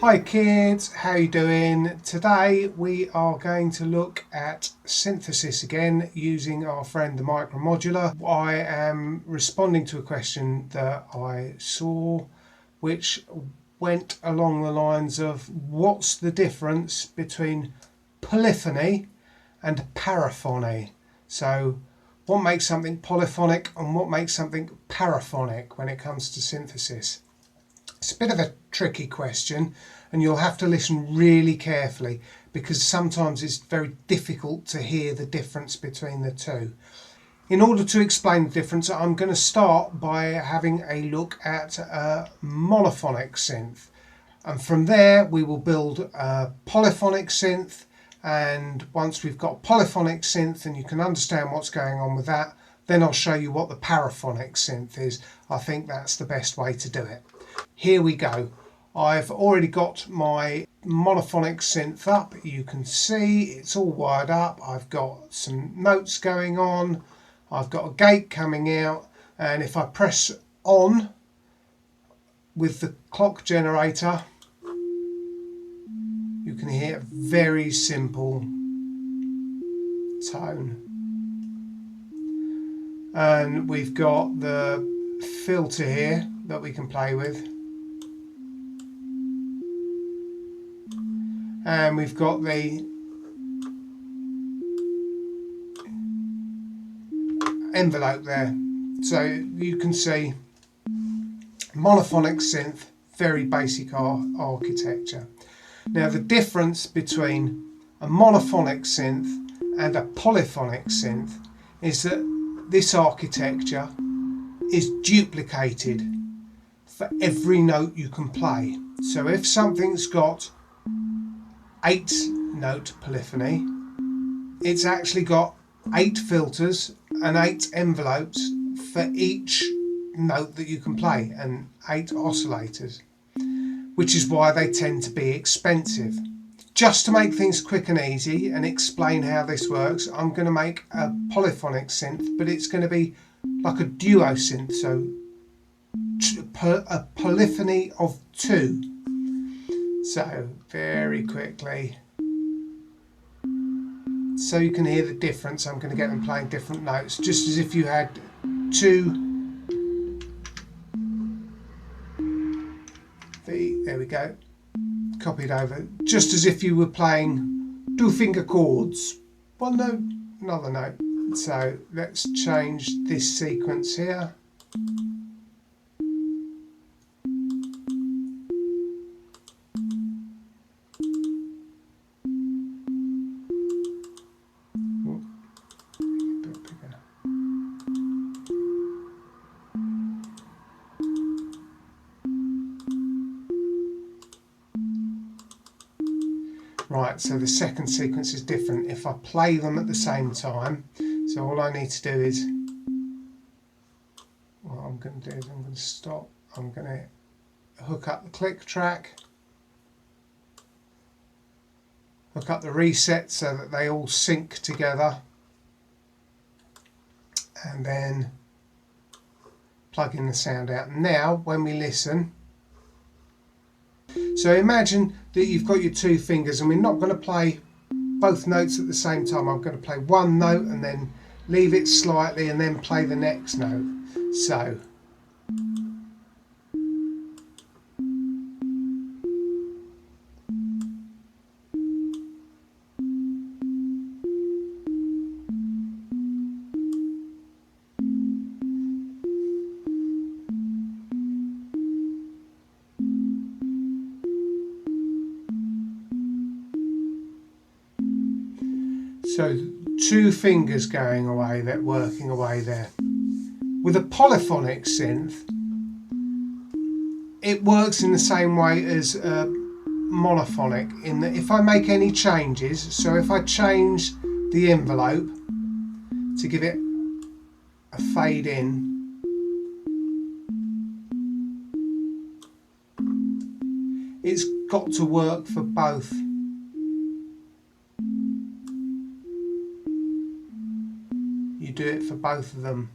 Hi kids, how you doing? Today we are going to look at synthesis again using our friend the Micro Modular. I am responding to a question that I saw which went along the lines of what's the difference between polyphony and paraphony? So what makes something polyphonic and what makes something paraphonic when it comes to synthesis? It's a bit of a tricky question and you'll have to listen really carefully because sometimes it's very difficult to hear the difference between the two. In order to explain the difference, I'm going to start by having a look at a monophonic synth, and from there we will build a polyphonic synth, and once we've got a polyphonic synth and you can understand what's going on with that, then I'll show you what the paraphonic synth is. I think that's the best way to do it. Here we go. I've already got my monophonic synth up. You can see it's all wired up. I've got some notes going on. I've got a gate coming out, and if I press on with the clock generator, you can hear a very simple tone. And we've got the filter here that we can play with. And we've got the envelope there. So you can see monophonic synth, very basic architecture. Now the difference between a monophonic synth and a polyphonic synth is that this architecture is duplicated for every note you can play. So if something's got 8-note polyphony, it's actually got 8 filters and 8 envelopes for each note that you can play, and 8 oscillators, which is why they tend to be expensive. Just to make things quick and easy and explain how this works, I'm going to make a polyphonic synth, but it's going to be like a duo synth, so a polyphony of 2. So very quickly, so you can hear the difference, I'm going to get them playing different notes, just as if you had 2 there we go, copied over, just as if you were playing 2-finger chords, one note, another note. So let's change this sequence here. Right, so the second sequence is different if I play them at the same time. So all I need to do is, what I'm going to do is I'm going to stop, I'm going to hook up the click track, hook up the reset so that they all sync together, and then plug in the sound out. Now when we listen, so imagine that you've got your 2 fingers and we're not going to play both notes at the same time. I'm going to play one note and then leave it slightly and then play the next note. So So 2 fingers going away, that working away there. With a polyphonic synth, it works in the same way as a monophonic, in that if I make any changes, so if I change the envelope to give it a fade in, it's got to work for both. You do it for both of them.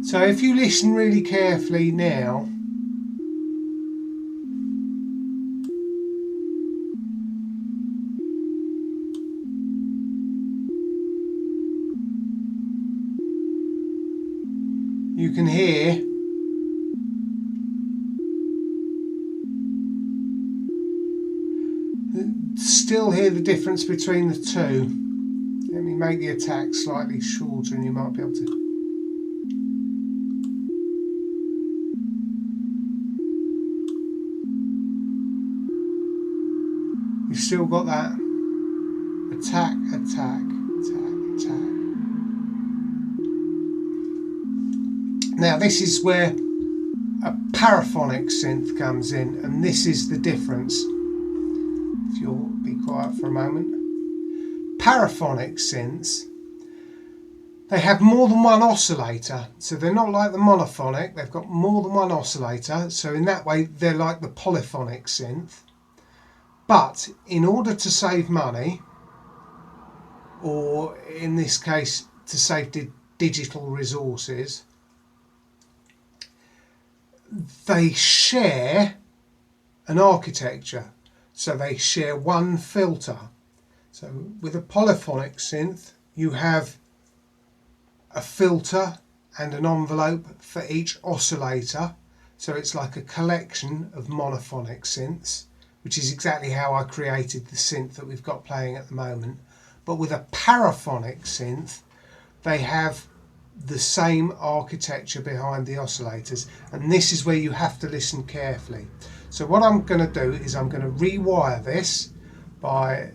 So if you listen really carefully now, you can still hear the difference between the two. Let me make the attack slightly shorter and you might be able to. You've still got that attack, attack, attack, attack. Now this is where a paraphonic synth comes in, and this is the difference. If you'll be quiet for a moment. Paraphonic synths, they have more than one oscillator, so they're not like the monophonic, they've got more than one oscillator, so in that way they're like the polyphonic synth. But in order to save money, or in this case to save digital resources, they share an architecture, so they share one filter. So with a polyphonic synth you have a filter and an envelope for each oscillator, so it's like a collection of monophonic synths, which is exactly how I created the synth that we've got playing at the moment. But with a paraphonic synth they have the same architecture behind the oscillators, and this is where you have to listen carefully. So what I'm going to do is I'm going to rewire this by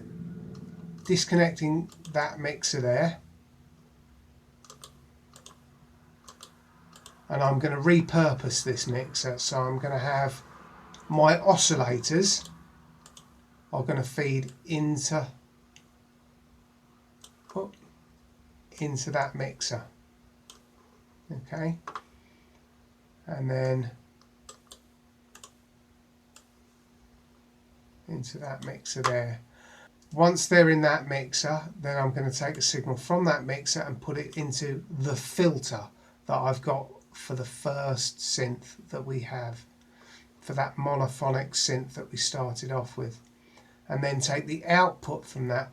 disconnecting that mixer there, and I'm going to repurpose this mixer. So I'm going to have my oscillators are going to feed into that mixer. Okay, and then into that mixer there. Once they're in that mixer, then I'm going to take the signal from that mixer and put it into the filter that I've got for the first synth that we have, for that monophonic synth that we started off with, and then take the output from that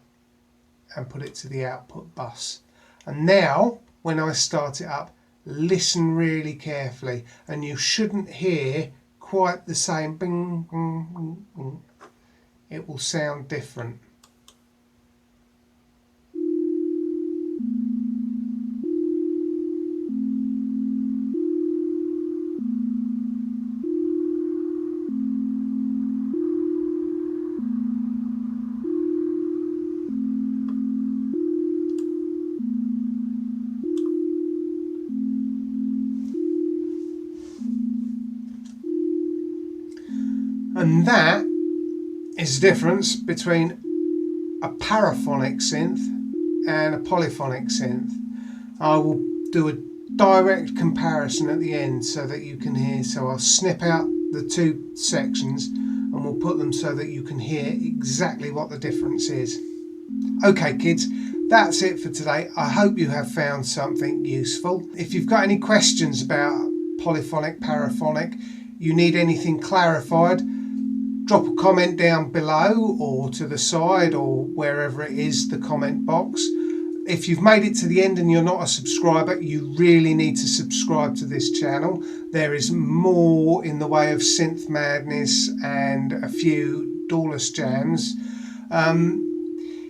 and put it to the output bus. And now when I start it up, listen really carefully, and you shouldn't hear quite the same bing, bing, bing, bing. It will sound different. And that is the difference between a paraphonic synth and a polyphonic synth. I will do a direct comparison at the end so that you can hear. So I'll snip out the two sections and we'll put them so that you can hear exactly what the difference is. Okay kids, that's it for today. I hope you have found something useful. If you've got any questions about polyphonic, paraphonic, you need anything clarified, drop a comment down below or to the side or wherever it is, the comment box. If you've made it to the end and you're not a subscriber, you really need to subscribe to this channel. There is more in the way of synth madness and a few dawless jams.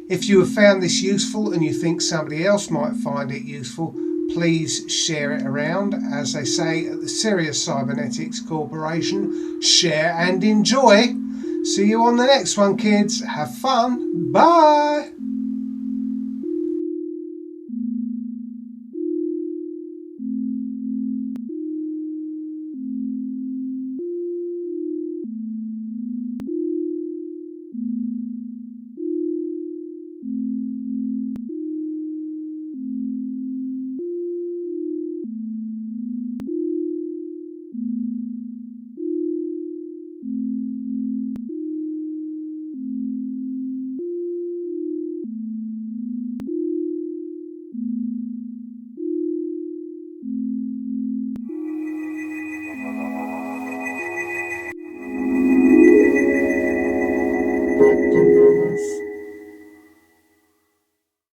If you have found this useful and you think somebody else might find it useful, please share it around. As they say at the Sirius Cybernetics Corporation, share and enjoy. See you on the next one, kids. Have fun. Bye.